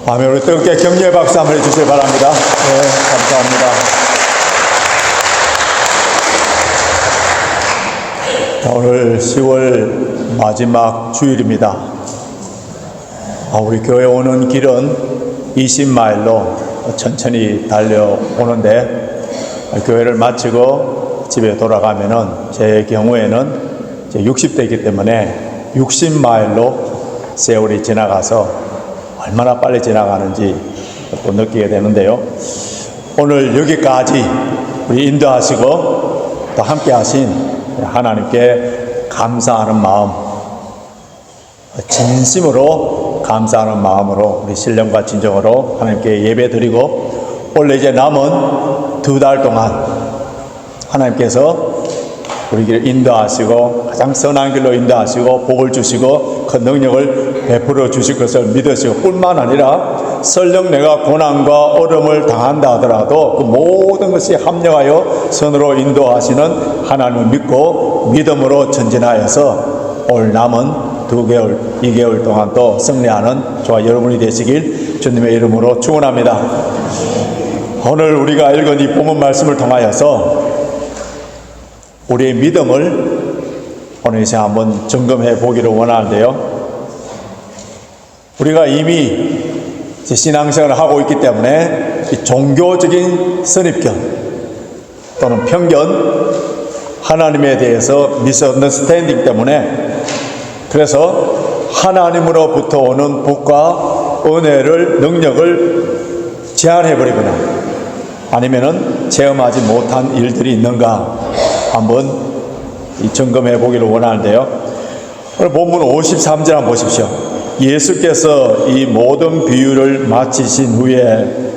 아멘. 우리 뜨겁게 격려의 박수 한번 해주시기 바랍니다. 네, 감사합니다. 오늘 10월 마지막 주일입니다. 우리 교회 오는 길은 20마일로 천천히 달려오는데, 교회를 마치고 집에 돌아가면은 제 경우에는 이제 60대이기 때문에 60마일로 세월이 지나가서 얼마나 빨리 지나가는지 또 느끼게 되는데요. 오늘 여기까지 우리 인도하시고 또 함께 하신 하나님께 감사하는 마음, 진심으로 감사하는 마음으로 우리 신령과 진정으로 하나님께 예배 드리고, 원래 이제 남은 2달 동안 하나님께서 우리 길을 인도하시고 가장 선한 길로 인도하시고 복을 주시고 큰 능력을 베풀어 주실 것을 믿으시고, 뿐만 아니라 설령 내가 고난과 어려움을 당한다 하더라도 그 모든 것이 합력하여 선으로 인도하시는 하나님을 믿고 믿음으로 전진하여서 올 남은 2개월, 2개월 동안 또 승리하는 저와 여러분이 되시길 주님의 이름으로 축원합니다. 오늘 우리가 읽은 이 본문 말씀을 통하여서 우리의 믿음을 오늘 이 시간 한번 점검해 보기를 원하는데요. 우리가 이미 신앙생활을 하고 있기 때문에 이 종교적인 선입견 또는 편견, 하나님에 대해서 미스언더스탠딩 때문에, 그래서 하나님으로부터 오는 복과 은혜를, 능력을 제한해버리거나 아니면은 체험하지 못한 일들이 있는가 한번 점검해 보기를 원하는데요. 오늘 본문 53절 한번 보십시오. 예수께서 이 모든 비유를 마치신 후에,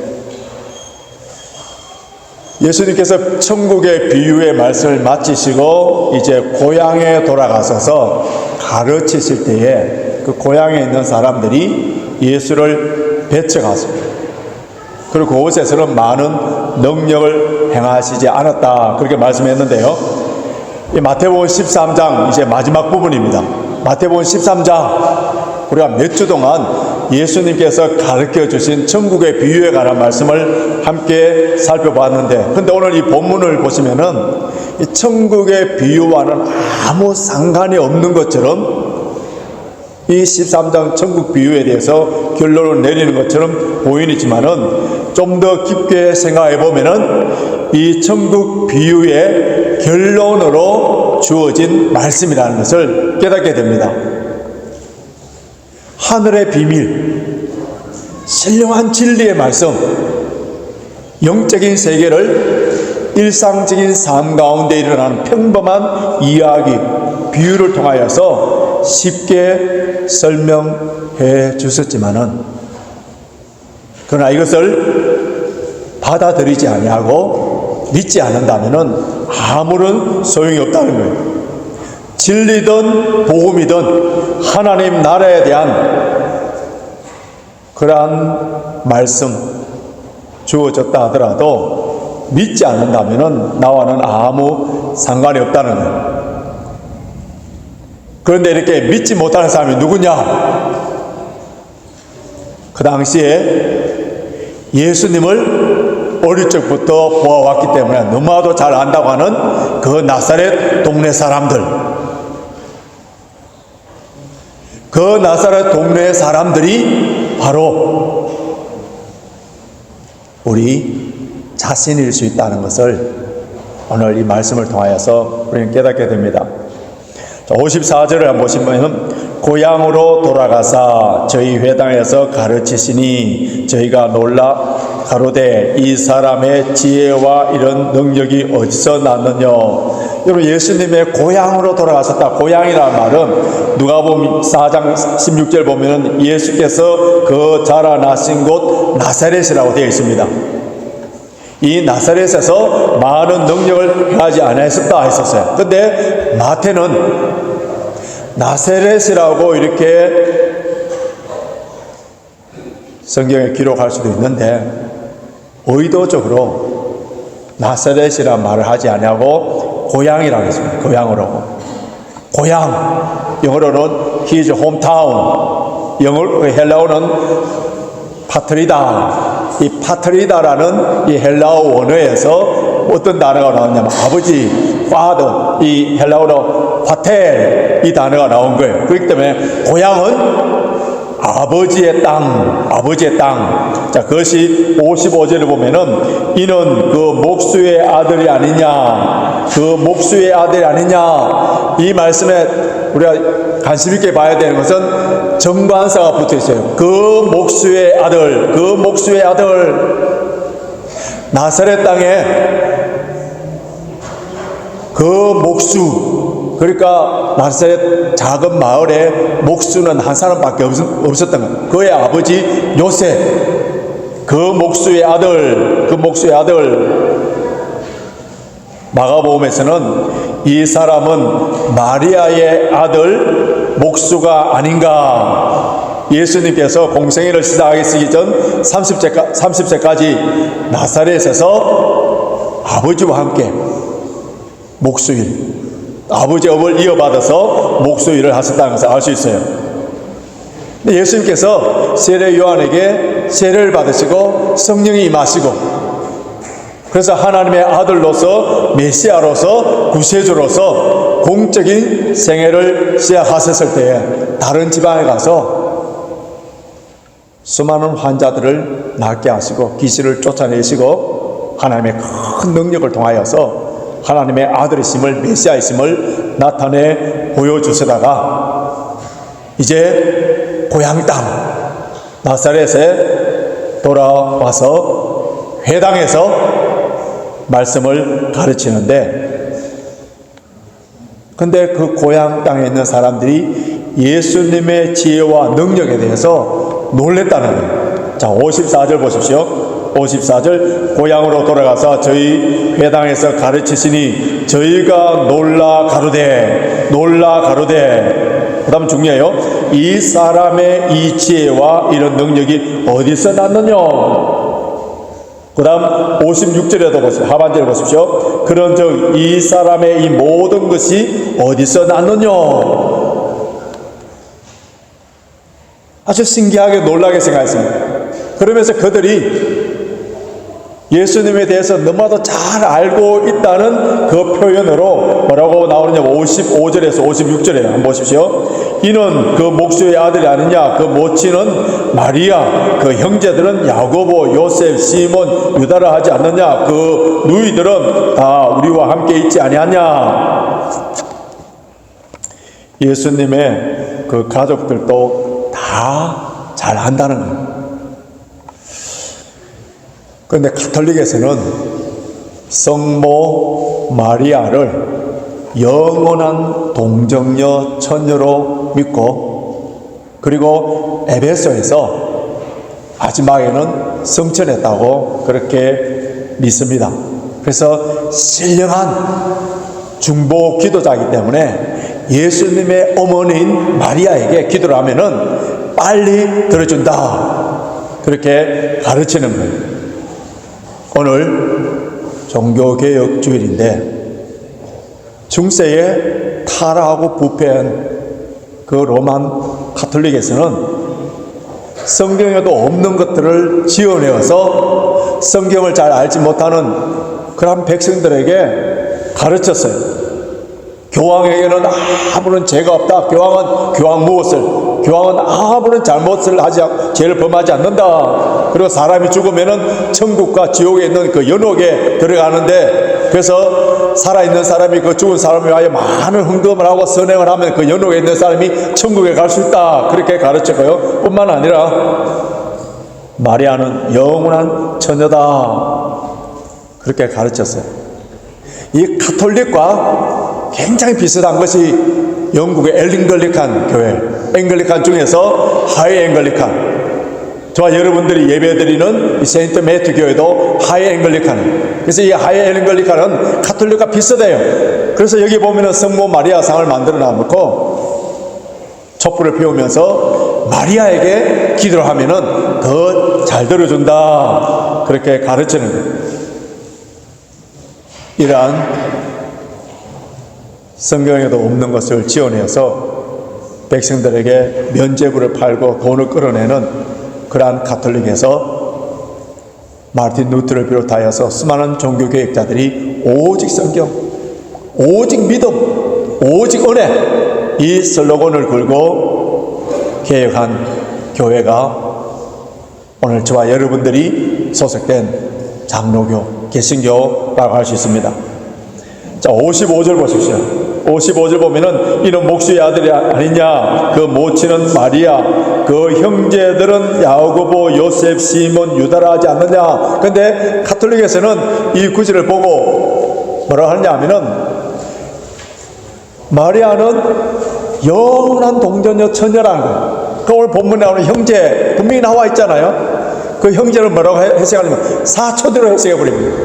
예수님께서 천국의 비유의 말씀을 마치시고 이제 고향에 돌아가셔서 가르치실 때에 그 고향에 있는 사람들이 예수를 배척하십니다. 그리고 그곳에서는 많은 능력을 행하시지 않았다, 그렇게 말씀했는데요. 이 마태복음 13장 이제 마지막 부분입니다. 마태복음 13장 우리가 몇 주 동안 예수님께서 가르쳐 주신 천국의 비유에 관한 말씀을 함께 살펴봤는데, 근데 오늘 이 본문을 보시면은 이 천국의 비유와는 아무 상관이 없는 것처럼 이 13장 천국 비유에 대해서 결론을 내리는 것처럼 보이지만은 좀 더 깊게 생각해 보면은 이 천국 비유의 결론으로 주어진 말씀이라는 것을 깨닫게 됩니다. 하늘의 비밀, 신령한 진리의 말씀, 영적인 세계를 일상적인 삶 가운데 일어나는 평범한 이야기, 비유를 통하여서 쉽게 설명해 주셨지만은, 그러나 이것을 받아들이지 아니하고 믿지 않는다면은 아무런 소용이 없다는 거예요. 진리든 복음이든 하나님 나라에 대한 그러한 말씀 주어졌다 하더라도 믿지 않는다면은 나와는 아무 상관이 없다는 거예요. 그런데 이렇게 믿지 못하는 사람이 누구냐? 그 당시에 예수님을 어릴 적부터 보아왔기 때문에 너무나도 잘 안다고 하는 그 나사렛 동네 사람들, 그 나사렛 동네 사람들이 바로 우리 자신일 수 있다는 것을 오늘 이 말씀을 통하여서 우리는 깨닫게 됩니다. 54절을 한번 보시면, 고향으로 돌아가사 저희 회당에서 가르치시니 저희가 놀라 가로되 이 사람의 지혜와 이런 능력이 어디서 났느냐. 여러분, 예수님의 고향으로 돌아가셨다. 고향이라는 말은 누가복음 4장 16절 보면 예수께서 그 자라나신 곳 나사렛이라고 되어 있습니다. 이 나사렛에서 많은 능력을 행하지 않았었다 했었어요. 근데 마태는 나사렛이라고 이렇게 성경에 기록할 수도 있는데 의도적으로 나사렛이라는 말을 하지 아니하고 고향이라고 했습니다. 고향으로. 고향, 영어로는 his hometown, 헬라어는 파트리다. 이 파트리다라는 이 헬라어 원어에서 어떤 단어가 나왔냐면 아버지, father, 이 헬라어로 파텔 이 단어가 나온 거예요. 그렇기 때문에 고향은 아버지의 땅, 아버지의 땅. 자, 그것이 55절에 보면은 이는 그 목수의 아들이 아니냐, 그 목수의 아들이 아니냐. 이 말씀에 우리가 관심 있게 봐야 되는 것은 정관사가 붙어 있어요. 그 목수의 아들, 그 목수의 아들. 나사렛 땅에 그 목수, 그러니까 나사렛 작은 마을에 목수는 한 사람밖에 없었던 거예요. 그의 아버지 요셉, 그 목수의 아들, 그 목수의 아들. 마가복음에서는 이 사람은 마리아의 아들 목수가 아닌가. 예수님께서 공생애를 시작하기 전 30세까지 나사렛에서 아버지와 함께 목수일, 아버지 업을 이어받아서 목수일을 하셨다는 것을 알 수 있어요. 근데 예수님께서 세례 요한에게 세례를 받으시고 성령이 임하시고, 그래서 하나님의 아들로서 메시아로서 구세주로서 공적인 생애를 시작하셨을 때에 다른 지방에 가서 수많은 환자들을 낫게 하시고 귀신을 쫓아내시고 하나님의 큰 능력을 통하여서 하나님의 아들이심을, 메시아이심을 나타내 보여주시다가 이제 고향 땅 나사렛에 돌아와서 회당에서 말씀을 가르치는데, 근데 그 고향 땅에 있는 사람들이 예수님의 지혜와 능력에 대해서 놀랬다는 거예요. 자, 54절 보십시오. 54절, 고향으로 돌아가서 저희 회당에서 가르치시니 저희가 놀라 가로되, 그 다음 중요해요. 이 사람의 이 지혜와 이런 능력이 어디서 났느냐. 그 다음 56절에도 보십시오. 하반절에 보십시오. 그런즉 이 사람의 이 모든 것이 어디서 났느냐. 아주 신기하게 놀라게 생각했습니다. 그러면서 그들이 예수님에 대해서 너무나도 잘 알고 있다는 그 표현으로 뭐라고 나오느냐. 55절에서 56절에 한번 보십시오. 이는 그 목수의 아들이 아니냐. 그 모친은 마리아, 그 형제들은 야고보, 요셉, 시몬, 유다라 하지 않느냐. 그 누이들은 다 우리와 함께 있지 아니하냐. 예수님의 그 가족들도 다 잘 안다는 거예요. 그런데 가톨릭에서는 성모 마리아를 영원한 동정녀 처녀로 믿고, 그리고 에베소에서 마지막에는 성천했다고 그렇게 믿습니다. 그래서 신령한 중보 기도자이기 때문에 예수님의 어머니인 마리아에게 기도를 하면은 빨리 들어준다, 그렇게 가르치는 거예요. 오늘 종교개혁 주일인데 중세에 타락하고 부패한 그 로만 가톨릭에서는 성경에도 없는 것들을 지어내어서 성경을 잘 알지 못하는 그런 백성들에게 가르쳤어요. 교황에게는 아무런 죄가 없다. 교황은 아무런 잘못을 하지, 죄를 범하지 않는다. 그리고 사람이 죽으면은 천국과 지옥에 있는 그 연옥에 들어가는데, 그래서 살아있는 사람이 그 죽은 사람을 위하여 많은 헌금을 하고 선행을 하면 그 연옥에 있는 사람이 천국에 갈 수 있다. 그렇게 가르쳤고요. 뿐만 아니라 마리아는 영원한 처녀다. 그렇게 가르쳤어요. 이 가톨릭과 굉장히 비슷한 것이 영국의 앵글리칸 교회, 앵글리칸 중에서 하이 앵글리칸, 저와 여러분들이 예배드리는 세인트 매튜 교회도 하이 앵글리칸. 그래서 이 하이 앵글리칸은 가톨릭과 비슷해요. 그래서 여기 보면은 성모 마리아 상을 만들어 놔놓고 촛불을 피우면서 마리아에게 기도를 하면은 더 잘 들어준다, 그렇게 가르치는 거예요. 이러한 성경에도 없는 것을 지어내서 백성들에게 면죄부를 팔고 돈을 끌어내는 그러한 가톨릭에서 마르틴 루트를 비롯하여서 수많은 종교개혁자들이 오직 성경, 오직 믿음, 오직 은혜 이 슬로건을 걸고 개혁한 교회가 오늘 저와 여러분들이 소속된 장로교, 개신교라고 할 수 있습니다. 자, 55절 보십시오. 55절 보면은 이는 목수의 아들이 아니냐, 그 모친은 마리아, 그 형제들은 야고보, 요셉, 시몬, 유다라 하지 않느냐. 근데 가톨릭에서는 이 구절을 보고 뭐라 하느냐 하면은 마리아는 영원한 동정녀 처녀라는 거예요. 그 오늘 본문에 나오는 형제 분명히 나와 있잖아요. 그 형제를 뭐라고 해석하냐면 사촌으로 해석해버립니다.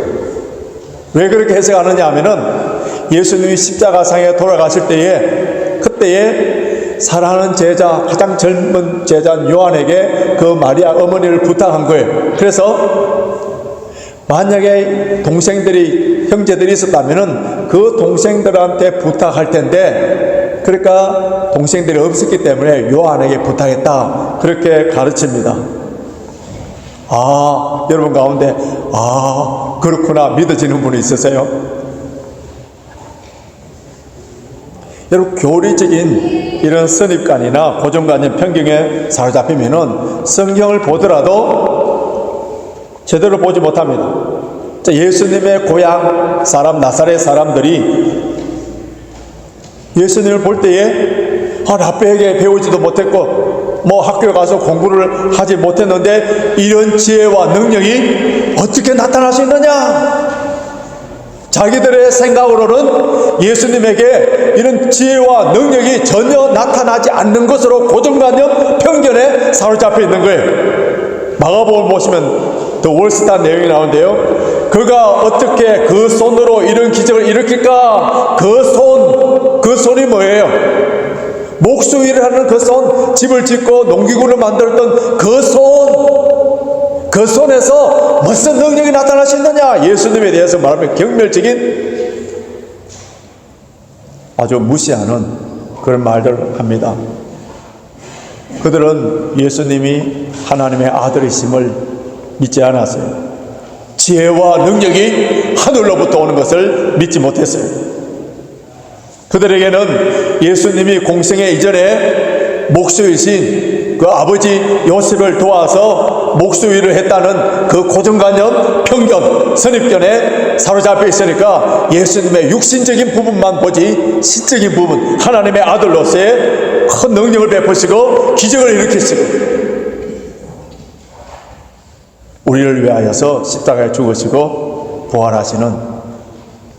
왜 그렇게 해석하느냐 하면은 예수님이 십자가상에 돌아가실 때에 그때에 사랑하는 제자, 가장 젊은 제자 요한에게 그 마리아 어머니를 부탁한 거예요. 그래서 만약에 동생들이, 형제들이 있었다면은 그 동생들한테 부탁할 텐데, 그러니까 동생들이 없었기 때문에 요한에게 부탁했다. 그렇게 가르칩니다. 아, 여러분 가운데 그렇구나 믿어지는 분이 있으세요? 여러분, 교리적인 이런 선입관이나 고정관념, 편견에 사로잡히면은 성경을 보더라도 제대로 보지 못합니다. 예수님의 고향 사람, 나사렛 사람들이 예수님을 볼 때에 라삐에게 배우지도 못했고 뭐 학교에 가서 공부를 하지 못했는데 이런 지혜와 능력이 어떻게 나타날 수 있느냐? 자기들의 생각으로는 예수님에게 이런 지혜와 능력이 전혀 나타나지 않는 것으로 고정관념, 편견에 사로잡혀 있는 거예요. 마가복음 보시면 더 월스타 내용이 나오는데요. 그가 어떻게 그 손으로 이런 기적을 일으킬까? 그 손이 뭐예요? 목수 일을 하는 그 손, 집을 짓고 농기구를 만들었던 그 손에서 무슨 능력이 나타날 수 있느냐? 예수님에 대해서 말하면 경멸적인, 아주 무시하는 그런 말들을 합니다. 그들은 예수님이 하나님의 아들이심을 믿지 않았어요. 지혜와 능력이 하늘로부터 오는 것을 믿지 못했어요. 그들에게는 예수님이 공생의 이전에 목수이신 그 아버지 요셉을 도와서 목수 일을 했다는 그 고정관념, 편견, 선입견에 사로잡혀 있으니까 예수님의 육신적인 부분만 보지 신적인 부분, 하나님의 아들로서의 큰 능력을 베푸시고 기적을 일으키시고 우리를 위하여서 십자가에 죽으시고 부활하시는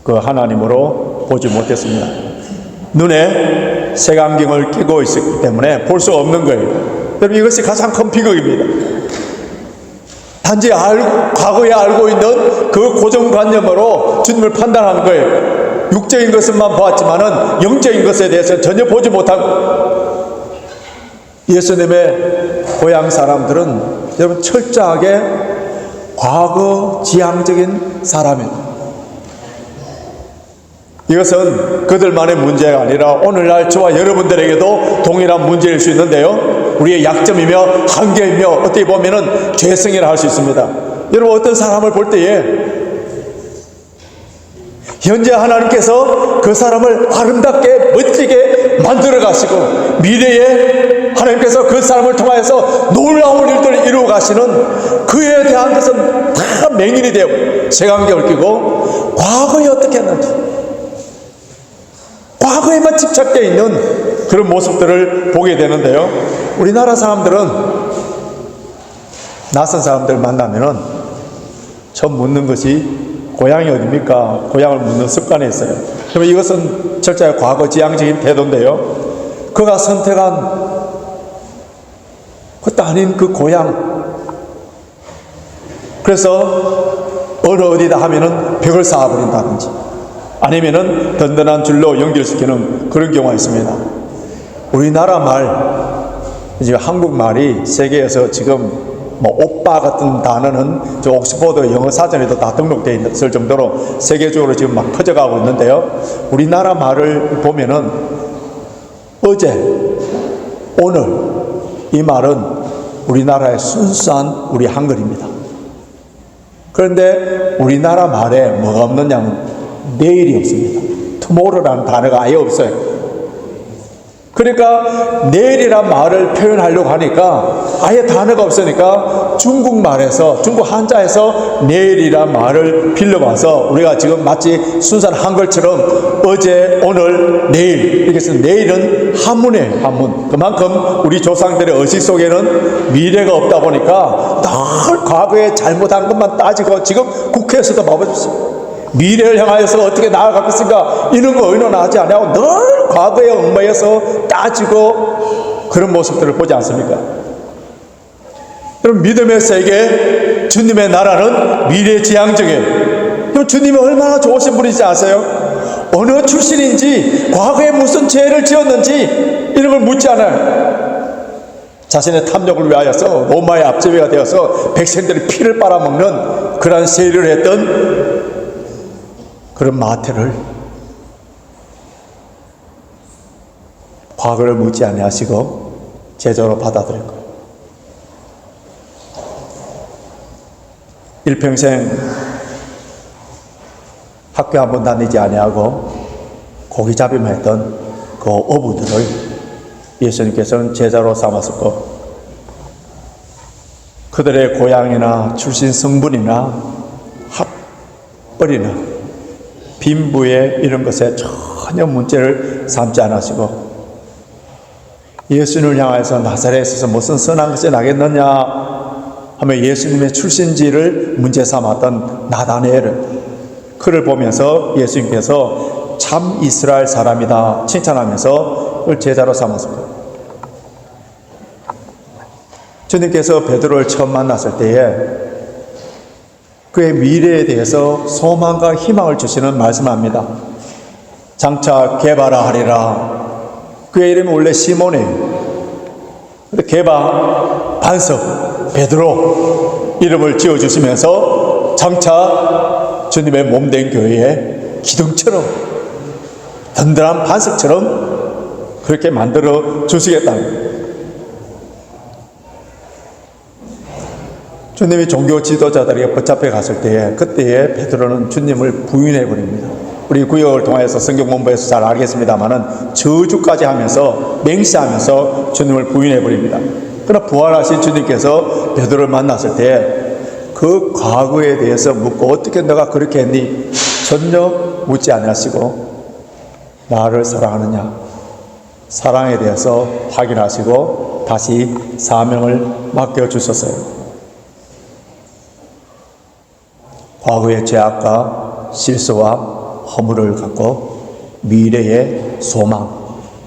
그 하나님으로 보지 못했습니다. 눈에 색안경을 끼고 있었기 때문에 볼 수 없는 거예요. 여러분, 이것이 가장 큰 비극입니다. 단지 과거에 알고 있는 그 고정관념으로 주님을 판단하는 거예요. 육적인 것만 보았지만은 영적인 것에 대해서는 전혀 보지 못하고, 예수님의 고향 사람들은 여러분 철저하게 과거 지향적인 사람입니다. 이것은 그들만의 문제가 아니라 오늘날 저와 여러분들에게도 동일한 문제일 수 있는데요, 우리의 약점이며 한계이며 어떻게 보면은 죄성이라 할 수 있습니다. 여러분, 어떤 사람을 볼 때에 현재 하나님께서 그 사람을 아름답게 멋지게 만들어 가시고 미래에 하나님께서 그 사람을 통하여서 놀라운 일들을 이루어 가시는 그에 대한 것은 다 맹인이 되고 색안경을 끼고 과거에 어떻게 했는지, 과거에만 집착되어 있는 그런 모습들을 보게 되는데요, 우리나라 사람들은 낯선 사람들 만나면은 처음 묻는 것이 고향이 어디입니까? 고향을 묻는 습관이 있어요. 그러면 이것은 철저히 과거 지향적인 태도인데요, 그가 선택한 그것도 아닌 그 고향, 그래서 어느 어디다 하면은 벽을 쌓아버린다든지 아니면은 든든한 줄로 연결시키는 그런 경우가 있습니다. 우리나라 말, 이제 한국말이 세계에서 지금 뭐 오빠 같은 단어는 저 옥스퍼드 영어 사전에도 다 등록되어 있을 정도로 세계적으로 지금 막 퍼져가고 있는데요, 우리나라 말을 보면은 어제, 오늘 이 말은 우리나라의 순수한 우리 한글입니다. 그런데 우리나라 말에 뭐가 없느냐면 내일이 없습니다. tomorrow라는 단어가 아예 없어요. 그러니까 내일이란 말을 표현하려고 하니까 아예 단어가 없으니까 중국말에서, 중국 한자에서 내일이란 말을 빌려와서 우리가 지금 마치 순수한 한글처럼 어제, 오늘, 내일 이렇게 해서 내일은 한문이에요. 한문. 그만큼 우리 조상들의 의식 속에는 미래가 없다 보니까 늘 과거에 잘못한 것만 따지고, 지금 국회에서도 봐보십시오. 미래를 향하여서 어떻게 나아가겠습니까? 이런 거 의논하지 않고 늘 과거에 얽매여서 따지고 그런 모습들을 보지 않습니까? 여러분, 믿음의 세계, 주님의 나라는 미래지향적이에요. 그럼 주님이 얼마나 좋으신 분인지 아세요? 어느 출신인지, 과거에 무슨 죄를 지었는지 이런 걸 묻지 않아요. 자신의 탐욕을 위하여서 로마의 앞제비가 되어서 백성들의 피를 빨아먹는 그러한 세일을 했던 그런 마태를 과거를 묻지 아니하시고 제자로 받아들일 거예요. 일평생 학교 한 번 다니지 아니하고 고기잡이만 했던 그 어부들을 예수님께서는 제자로 삼았었고, 그들의 고향이나 출신 성분이나 학벌이나 빈부의 이런 것에 전혀 문제를 삼지 않으시고, 예수님을 향해서 나사렛에서 무슨 선한 것이 나겠느냐 하며 예수님의 출신지를 문제 삼았던 나다나엘, 그를 보면서 예수님께서 참 이스라엘 사람이다 칭찬하면서 그를 제자로 삼았습니다. 주님께서 베드로를 처음 만났을 때에 그의 미래에 대해서 소망과 희망을 주시는 말씀을 합니다. 장차 게바라 하리라. 그의 이름이 원래 시몬이에요. 근데 게바, 반석, 베드로 이름을 지어주시면서 장차 주님의 몸된 교회의 기둥처럼, 든든한 반석처럼 그렇게 만들어 주시겠다는 거예요. 주님이 종교 지도자들에게 붙잡혀 갔을 때에, 그때에 베드로는 주님을 부인해 버립니다. 우리 구역을 통해서 성경 공부에서 잘 알겠습니다만은 저주까지 하면서, 맹세하면서 주님을 부인해 버립니다. 그러나 부활하신 주님께서 베드로를 만났을 때 그 과거에 대해서 묻고, 어떻게 너가 그렇게 했니? 전혀 묻지 않으시고 나를 사랑하느냐, 사랑에 대해서 확인하시고 다시 사명을 맡겨주셨어요. 과거의 죄악과 실수와 허물을 갖고 미래의 소망,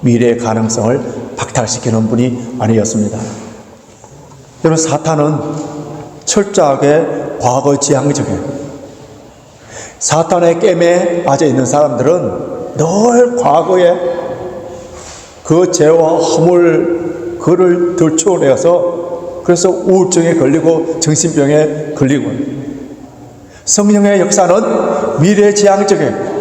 미래의 가능성을 박탈시키는 분이 아니었습니다. 여러분, 사탄은 철저하게 과거 지향적이에요. 사탄의 게임에 빠져 있는 사람들은 늘 과거에 그 죄와 허물, 그를 들추어내서 그래서 우울증에 걸리고 정신병에 걸리고, 성령의 역사는 미래지향적이에요.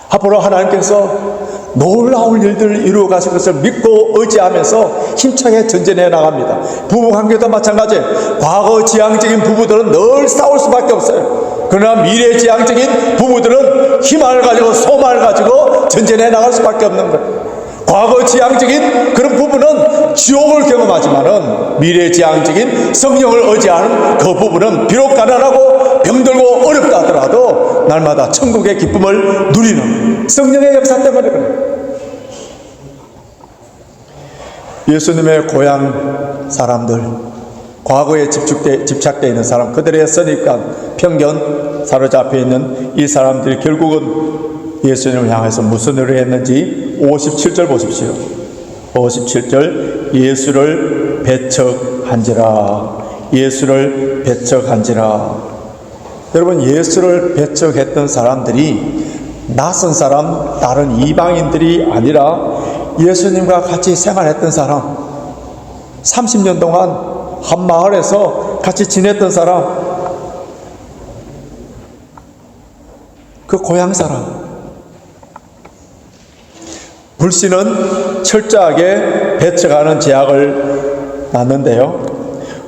앞으로 하나님께서 놀라운 일들을 이루어 가실 것을 믿고 의지하면서 힘차게 전진해 나갑니다. 부부관계도 마찬가지예요. 과거 지향적인 부부들은 늘 싸울 수밖에 없어요. 그러나 미래지향적인 부부들은 희망을 가지고 소망을 가지고 전진해 나갈 수밖에 없는 거예요. 과거 지향적인 그런 부부는 지옥을 경험하지만은 미래지향적인 성령을 의지하는 그 부부는 비록 가난하고 병들고 어렵다 하더라도 날마다 천국의 기쁨을 누리는 성령의 역사 때문에 그래요. 예수님의 고향 사람들, 과거에 집착되어 있는 사람, 그들의 선입관, 편견 사로잡혀 있는 이 사람들이 결국은 예수님을 향해서 무슨 일을 했는지 57절 보십시오. 57절, 예수를 배척한지라. 예수를 배척한지라. 여러분, 예수를 배척했던 사람들이 낯선 사람, 다른 이방인들이 아니라 예수님과 같이 생활했던 사람, 30년 동안 한 마을에서 같이 지냈던 사람, 그 고향 사람. 불신은 철저하게 배척하는 제약을 났는데요.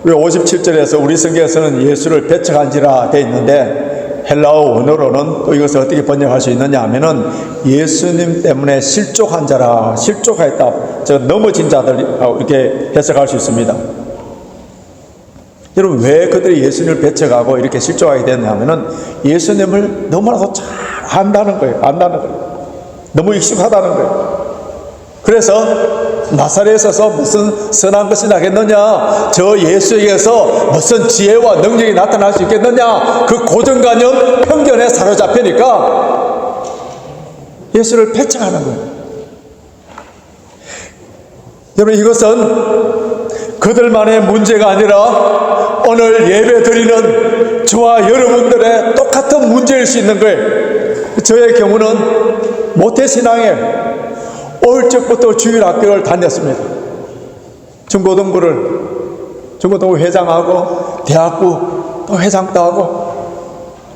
우리 57절에서 우리 성경에서는 예수를 배척한지라 되어 있는데 헬라어 원어로는 또 이것을 어떻게 번역할 수 있느냐 하면은 예수님 때문에 실족한 자라, 실족하였다, 저 넘어진 자들 이렇게 해석할 수 있습니다. 여러분, 왜 그들이 예수님을 배척하고 이렇게 실족하게 됐냐 하면은 예수님을 너무나도 잘 안다는 거예요. 너무 익숙하다는 거예요. 그래서 나사렛에서 무슨 선한 것이 나겠느냐, 저 예수에게서 무슨 지혜와 능력이 나타날 수 있겠느냐, 그 고정관념 편견에 사로잡히니까 예수를 배척하는 거예요. 여러분, 이것은 그들만의 문제가 아니라 오늘 예배 드리는 저와 여러분들의 똑같은 문제일 수 있는 거예요. 저의 경우는 모태신앙에 어릴 적부터 주일학교를 다녔습니다. 중고등부 회장하고 대학부 또 회장도 하고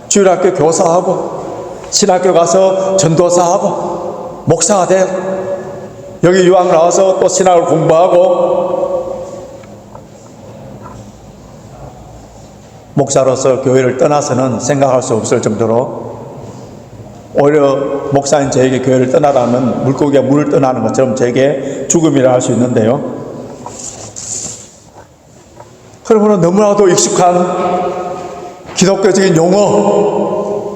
주일학교 교사하고 신학교 가서 전도사하고 목사가 되고 여기 유학 나와서 또 신학을 공부하고 목사로서 교회를 떠나서는 생각할 수 없을 정도로 오히려 목사인 저에게 교회를 떠나라면 물고기가 물을 떠나는 것처럼 제게 죽음이라 할 수 있는데요. 그러므로 너무나도 익숙한 기독교적인 용어,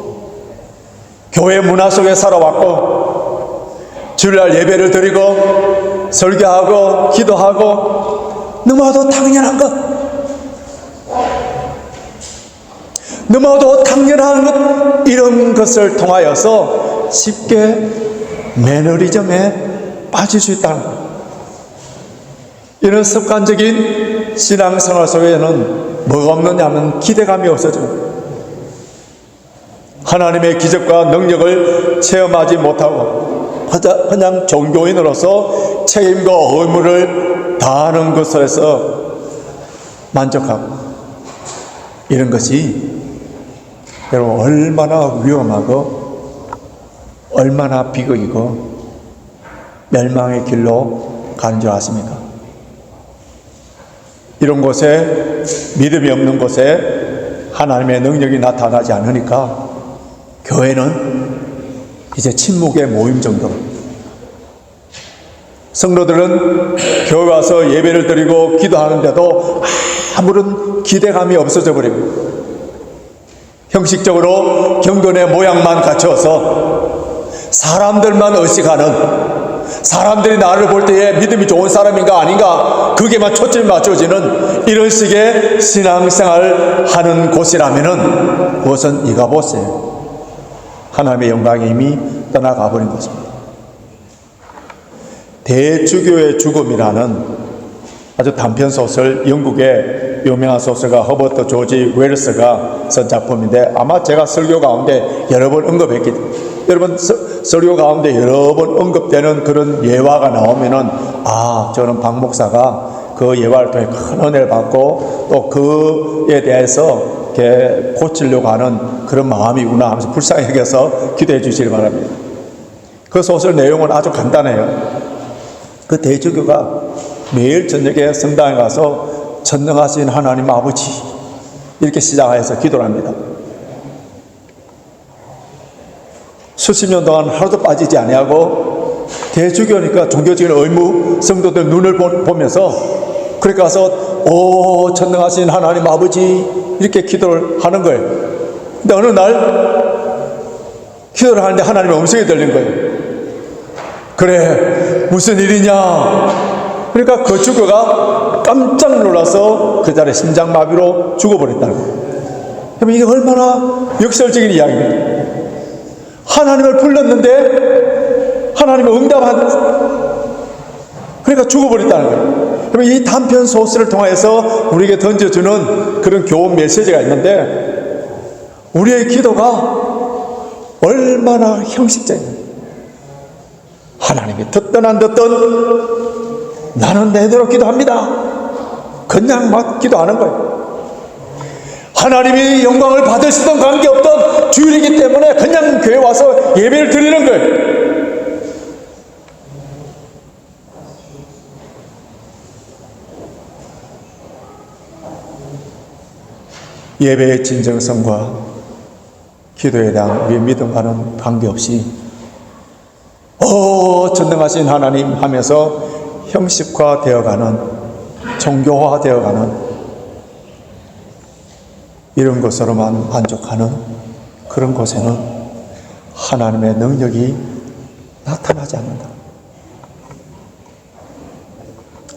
교회 문화 속에 살아왔고 주일날 예배를 드리고 설교하고 기도하고 너무나도 당연한 것, 너무나도 당연한 것, 이런 것을 통하여서 쉽게 매너리즘에 빠질 수 있다는 것. 이런 습관적인 신앙생활 속에는 뭐가 없느냐면 기대감이 없어져요. 하나님의 기적과 능력을 체험하지 못하고 그냥 종교인으로서 책임과 의무를 다하는 것에서 만족하고, 이런 것이 여러분 얼마나 위험하고 얼마나 비극이고 멸망의 길로 가는 줄 아십니까? 이런 곳에, 믿음이 없는 곳에 하나님의 능력이 나타나지 않으니까 교회는 이제 침묵의 모임 정도. 성도들은 교회 와서 예배를 드리고 기도하는데도 아무런 기대감이 없어져 버립니다. 형식적으로 경건의 모양만 갖춰서 사람들만 의식하는, 사람들이 나를 볼 때에 믿음이 좋은 사람인가 아닌가 그게만 초점이 맞춰지는 이런 식의 신앙생활을 하는 곳이라면은 그것은 이가 보세요. 하나님의 영광이 이미 떠나가 버린 것입니다. 대주교의 죽음이라는 아주 단편 소설, 영국의 유명한 소설가 허버트 조지 웰스가 쓴 작품인데 아마 제가 설교 가운데 여러 번 언급했기 때문에, 여러분 설교 가운데 여러 번 언급되는 그런 예화가 나오면은 저는 박 목사가 그 예화를 통해 큰 은혜를 받고 또 그에 대해서 이렇게 고치려고 하는 그런 마음이구나 하면서 불쌍히 여겨서 기도해 주시기 바랍니다. 그 소설 내용은 아주 간단해요. 그 대주교가 매일 저녁에 성당에 가서 전능하신 하나님 아버지 이렇게 시작해서 기도를 합니다. 수십 년 동안 하루도 빠지지 아니하고 대주교니까 종교적인 의무, 성도들 눈을 보면서 그렇게 가서 오 전능하신 하나님 아버지 이렇게 기도를 하는 거예요. 근데 어느 날 기도를 하는데 하나님의 음성이 들린 거예요. 그래 무슨 일이냐. 그러니까 그 주교가 깜짝 놀라서 그 자리에 심장마비로 죽어버렸다는 거예요. 그럼 이게 얼마나 역설적인 이야기입니까? 하나님을 불렀는데 하나님의 응답한, 그러니까 죽어버렸다는 거예요. 그럼 이 단편 소설을 통해서 우리에게 던져주는 그런 교훈 메시지가 있는데, 우리의 기도가 얼마나 형식적이에요. 하나님이 듣든 안 듣든 나는 내대로 기도합니다. 그냥 막 기도하는 거예요. 하나님이 영광을 받으시던 관계없던 주일이기 때문에 그냥 교회 와서 예배를 드리는 거예요. 예배의 진정성과 기도에 대한 우리의 믿음과는 관계없이 전능하신 하나님 하면서 형식화되어가는, 종교화되어가는 이런 것으로만 만족하는 그런 곳에는 하나님의 능력이 나타나지 않는다.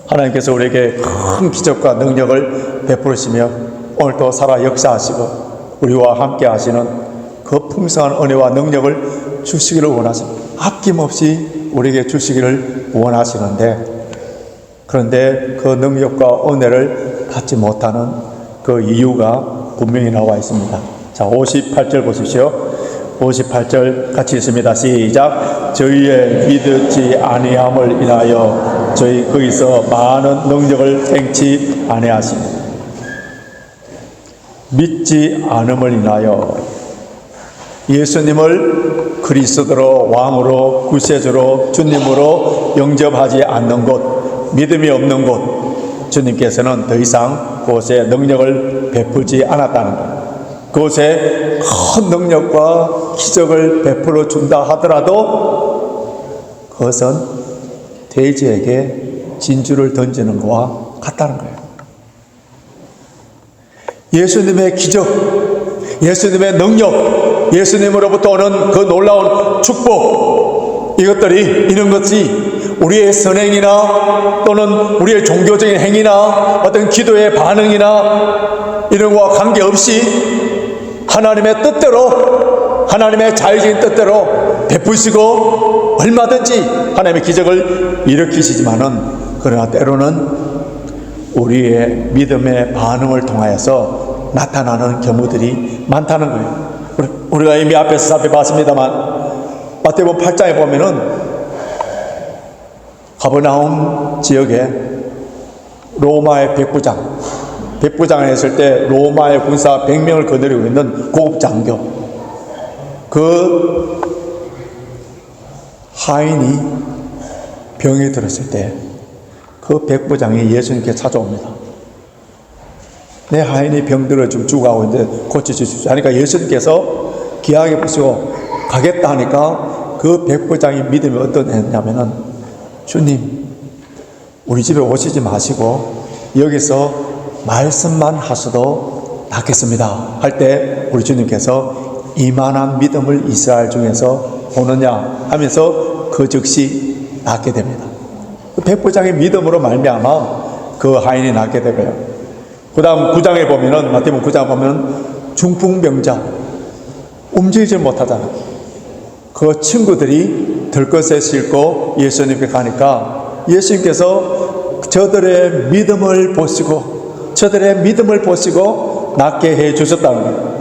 하나님께서 우리에게 큰 기적과 능력을 베푸시며 오늘도 살아 역사하시고 우리와 함께 하시는 그 풍성한 은혜와 능력을 주시기를 원하십니다. 아낌없이 우리에게 주시기를 원하시는데, 그런데 그 능력과 은혜를 받지 못하는 그 이유가 분명히 나와 있습니다. 자, 58절 보십시오. 58절 같이 읽습니다. 시작. 저희의 믿지 아니함을 인하여 저희 거기서 많은 능력을 행치 아니하시니. 믿지 않음을 인하여 예수님을 그리스도로, 왕으로, 구세주로, 주님으로 영접하지 않는 곳, 믿음이 없는 곳, 주님께서는 더 이상 그곳에 능력을 베풀지 않았다는 것. 그곳에 큰 능력과 기적을 베풀어 준다 하더라도 그것은 돼지에게 진주를 던지는 것과 같다는 거예요. 예수님의 기적, 예수님의 능력, 예수님으로부터 오는 그 놀라운 축복, 이런 것이 우리의 선행이나 또는 우리의 종교적인 행위나 어떤 기도의 반응이나 이런 것과 관계없이 하나님의 뜻대로, 하나님의 자유적인 뜻대로 베푸시고 얼마든지 하나님의 기적을 일으키시지만은, 그러나 때로는 우리의 믿음의 반응을 통하여서 나타나는 경우들이 많다는 거예요. 우리가 이미 앞에서 살펴봤습니다만 마태복음 8장에 보면은 가버나움 지역에 로마의 백부장을 했을 때 로마의 군사 100명을 거느리고 있는 고급 장교, 그 하인이 병이 들었을 때 그 백부장이 예수님께 찾아옵니다. 내 하인이 병들어 좀 죽어가고 있는데 고쳐주십시오 하니까 예수님께서 기하게 보시고 가겠다 하니까 그 백부장의 믿음이 어떠냐면은, 주님, 우리 집에 오시지 마시고 여기서 말씀만 하셔도 낫겠습니다 할 때 우리 주님께서 이만한 믿음을 이스라엘 중에서 보느냐 하면서 그 즉시 낫게 됩니다. 그 백부장의 믿음으로 말미암아 그 하인이 낫게 되고요. 그 다음 9장에 보면은, 마태복음 9장에 보면은 중풍병자, 움직이지 못하잖아. 그 친구들이 들것에 싣고 예수님께 가니까 예수님께서 저들의 믿음을 보시고 낫게 해 주셨다는 거예요.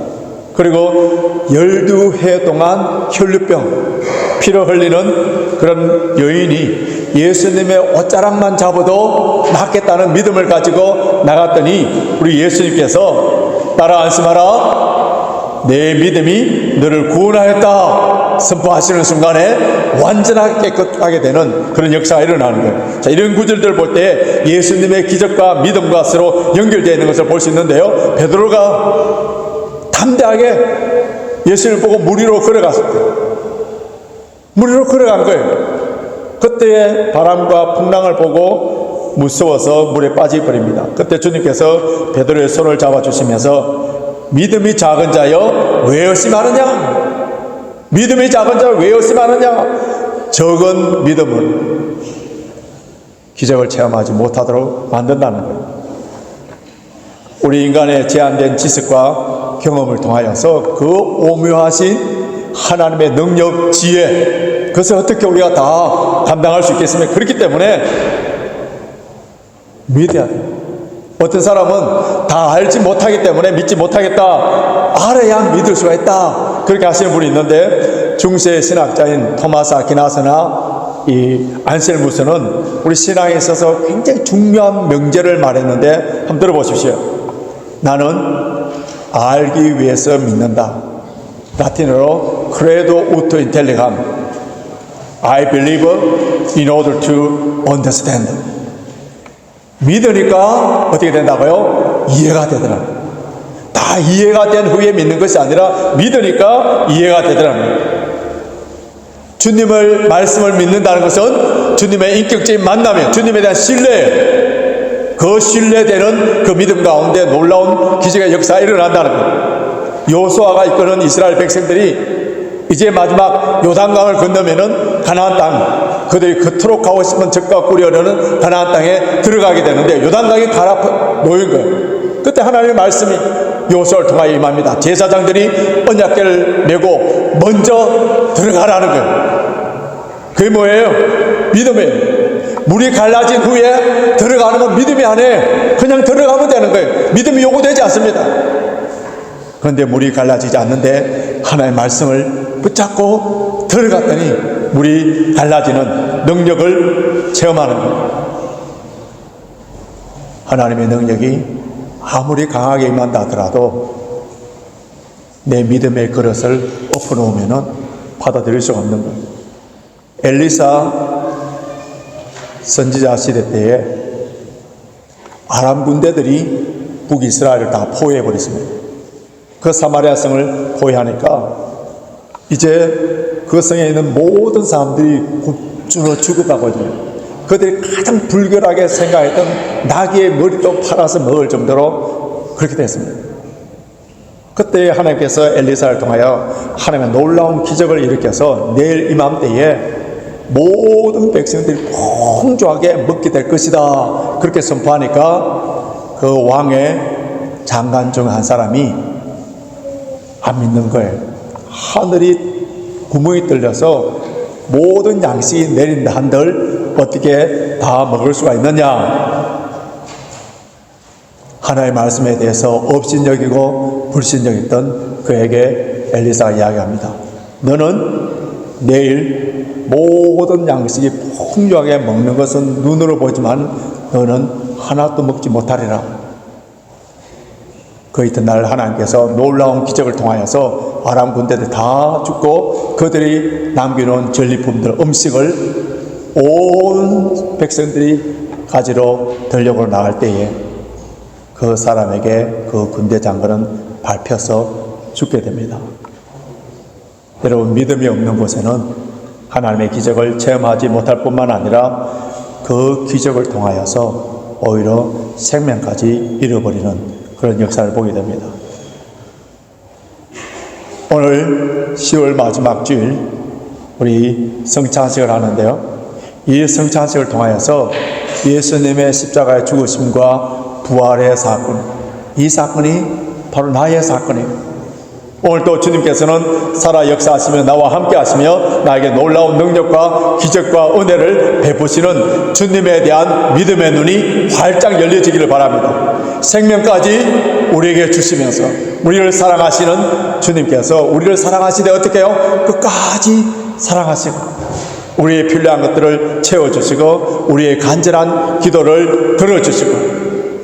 그리고 12해 동안 혈류병, 피를 흘리는 그런 여인이 예수님의 옷자락만 잡아도 낫겠다는 믿음을 가지고 나갔더니 우리 예수님께서 따라 안심하라, 내 믿음이 너를 구원하였다 선포하시는 순간에 완전하게 깨끗하게 되는 그런 역사가 일어나는 거예요. 자, 이런 구절들을 볼 때 예수님의 기적과 믿음과 서로 연결되어 있는 것을 볼 수 있는데요, 베드로가 담대하게 예수님을 보고 물 위로 걸어갔을 때, 물 위로 걸어간 거예요. 그때의 바람과 풍랑을 보고 무서워서 물에 빠져버립니다. 그때 주님께서 베드로의 손을 잡아주시면서 믿음이 작은 자여 왜 의심하느냐? 믿음이 작은 자여 왜 의심하느냐? 적은 믿음은 기적을 체험하지 못하도록 만든다는 거예요. 우리 인간의 제한된 지식과 경험을 통하여서 그 오묘하신 하나님의 능력, 지혜, 그것을 어떻게 우리가 다 감당할 수 있겠습니까? 그렇기 때문에 믿어야 돼요. 어떤 사람은 다 알지 못하기 때문에 믿지 못하겠다, 알아야 믿을 수가 있다, 그렇게 하시는 분이 있는데, 중세 신학자인 토마스 아퀴나스나 이 안셀무스는 우리 신앙에 있어서 굉장히 중요한 명제를 말했는데 한번 들어보십시오. 나는 알기 위해서 믿는다. 라틴어로 credo ut intelligam, I believe in order to understand. 믿으니까 어떻게 된다고요? 이해가 되더라고요. 다 다 이해가 된 후에 믿는 것이 아니라 믿으니까 이해가 되더라는 거예요. 주님을 말씀을 믿는다는 것은 주님의 인격적인 만남이에요. 주님에 대한 신뢰예요. 그 신뢰되는 그 믿음 가운데 놀라운 기적의 역사가 일어난다는 거예요. 여호수아가 이끄는 이스라엘 백성들이 이제 마지막 요단강을 건너면은 가나안 땅, 그들이 그토록 가고 싶은 적과 꾸려려는 가나안 땅에 들어가게 되는데 요단강이 갈아 놓인 거예요. 그때 하나님의 말씀이 여호수아를 통하여 임합니다. 제사장들이 언약궤를 메고 먼저 들어가라는 거예요. 그게 뭐예요? 믿음이에요. 물이 갈라진 후에 들어가는 건 믿음이 아니에요. 그냥 들어가면 되는 거예요. 믿음이 요구되지 않습니다. 그런데 물이 갈라지지 않는데 하나님의 말씀을 붙잡고 들어갔더니 물이 갈라지는 능력을 체험하는 거예요. 하나님의 능력이 아무리 강하게 임한다 하더라도 내 믿음의 그릇을 엎어놓으면 받아들일 수가 없는 거예요. 엘리사 선지자 시대 때에 아람 군대들이 북이스라엘을 다 포위해버렸습니다. 그 사마리아 성을 포위하니까 이제 그 성에 있는 모든 사람들이 굶주려 죽어가거든요. 그들이 가장 불결하게 생각했던 나귀의 머리도 팔아서 먹을 정도로 그렇게 됐습니다. 그때 하나님께서 엘리사를 통하여 하나님의 놀라운 기적을 일으켜서 내일 이맘때에 모든 백성들이 풍족하게 먹게 될 것이다, 그렇게 선포하니까 그 왕의 장관 중 한 사람이 안 믿는 거예요. 하늘이 구멍이 뚫려서 모든 양식이 내린다 한들 어떻게 다 먹을 수가 있느냐. 하나님의 말씀에 대해서 업신여기고 불신여겼던 그에게 엘리사가 이야기합니다. 너는 내일 모든 양식이 풍족하게 먹는 것은 눈으로 보지만 너는 하나도 먹지 못하리라. 그 이튿날 하나님께서 놀라운 기적을 통하여서 아람 군대들 다 죽고 그들이 남겨놓은 전리품들, 음식을 온 백성들이 가지러 들려고 나갈 때에 그 사람에게 그 군대 장관은 밟혀서 죽게 됩니다. 여러분, 믿음이 없는 곳에는 하나님의 기적을 체험하지 못할 뿐만 아니라 그 기적을 통하여서 오히려 생명까지 잃어버리는 그런 역사를 보게 됩니다. 오늘 10월 마지막 주일 우리 성찬식을 하는데요. 이 성찬식을 통하여서 예수님의 십자가의 죽으심과 부활의 사건, 이 사건이 바로 나의 사건이에요. 오늘 또 주님께서는 살아 역사하시며 나와 함께 하시며 나에게 놀라운 능력과 기적과 은혜를 베푸시는 주님에 대한 믿음의 눈이 활짝 열려지기를 바랍니다. 생명까지 우리에게 주시면서 우리를 사랑하시는 주님께서 우리를 사랑하시되 어떻게 해요? 끝까지 사랑하시고 우리의 필요한 것들을 채워주시고 우리의 간절한 기도를 들어주시고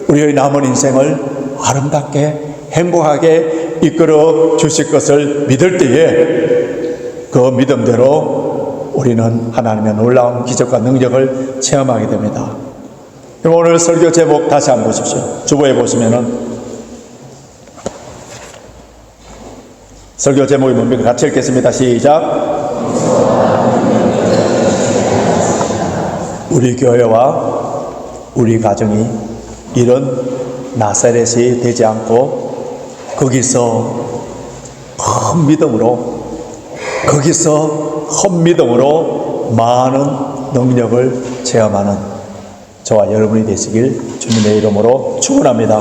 우리의 남은 인생을 아름답게 행복하게 이끌어 주실 것을 믿을 때에 그 믿음대로 우리는 하나님의 놀라운 기적과 능력을 체험하게 됩니다. 오늘 설교 제목 다시 한번 보십시오. 주보에 보시면은 설교 제목이 뭡니까? 같이 읽겠습니다. 시작. 우리 교회와 우리 가정이 이런 나사렛이 되지 않고 거기서 큰 믿음으로 많은 능력을 체험하는 저와 여러분이 되시길 주님의 이름으로 축원합니다.